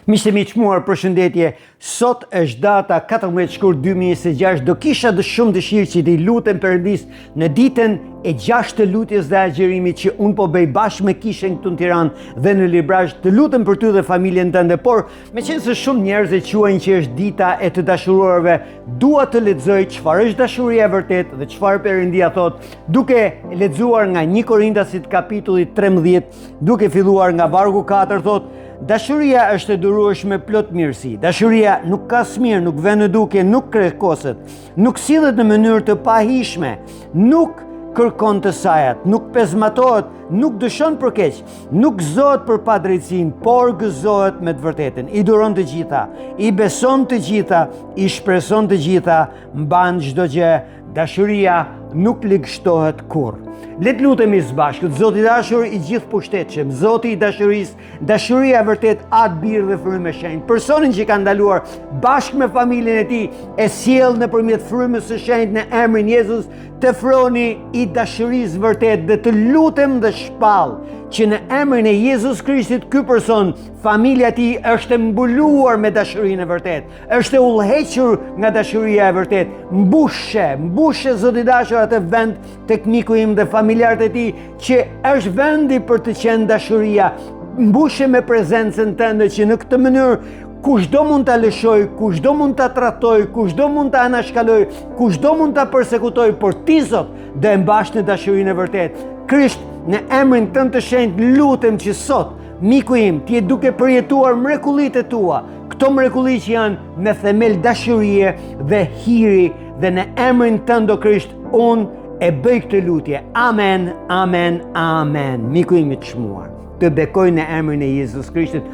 Miqtë mi qmuar, përshëndetje. Sot është data 14 shkurt 2026. Do kisha shumë dëshirë që t'i lutem Perëndis në ditën e 6 të lutjes dhe agjerimit që unë po bëj bashkë me kishën këtu në Tiranë dhe në Librazh, të lutem për ty dhe familjen tënde. Por meqense shumë njerëz e quajnë që është dita e të dashuruarve, dua të lexoj çfarë është dashuria e vërtetë dhe çfarë Perëndia thot, duke lexuar nga 1 Korintasit kapitulli 13, duke filluar nga vargu 4, thot: dashuria është e durueshme plot mirësi. Dashuria nuk ka smir, nuk vën në duke, nuk krekoset, nuk sillet në mënyrë të pahishme, nuk kërkon të sajat, nuk pezmatohet, nuk dëshon për keq, nuk gëzohet për padrejtësinë, por gëzohet me të vërtetën. I duron të gjitha, i beson të gjitha, i shpreson të gjitha, mban çdo gjë. Dashuria nuk ligështohet kurrë. Le të lutemi së bashku. Zoti i dashur, i gjithë pushtetshëm, Zoti i dashurisë, dashuria e vërtet atë birë dhe frymë e shenjtë. Personin që ka ndaluar bashkë me familjen e tij e sjell nëpërmjet frymës së shenjtë në emrin Jezus të froni i dashurisë vërtet dhe të lutem dhe shpall që në emrin e Jezus Krishtit ky person, familja e tij është mbuluar me dashurinë e vërtet, është e udhëhequr nga dashuria e vërtet. Mbushe Zoti i dashur atë vend tek miku im dhe familjarët e tij që është vendi për të qenë dashuria. Mbushe me prezencën tënde që në këtë mënyrë kushdo mund ta lëshoj, kushdo mund ta tratoj, kushdo mund ta anashkaloj, kushdo mund ta persekutoj, por ti Zot do e mbash në dashurinë e vërtet. Krisht, në emrin tënd të shenjtë lutem që sot miku im ti je duke përjetuar mrekullitë e tua, këto mrekulli që janë me themel dashurie dhe hiri, dhe në emrin tënd o Krisht unë e bëj këtë lutje. Amen, amen, amen. Miku im i çmuar, të bekoj në emrin e Jezus Krishtit.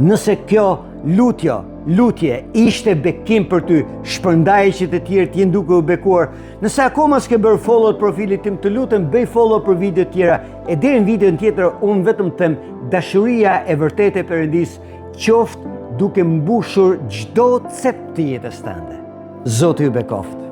Nëse kjo lutje ishte bekim për ty, shpërndaje që të tjerë t'jenë duke u bekuar. Nëse akoma s'ke bërë follow të profilit tim, të lutem bëj follow për video tjera. E deri në videon tjetër, unë vetëm them dashuria e vërtetë e Perëndis qoftë duke mbushur çdo cep të jetës tënde. Zoti ju bekoft.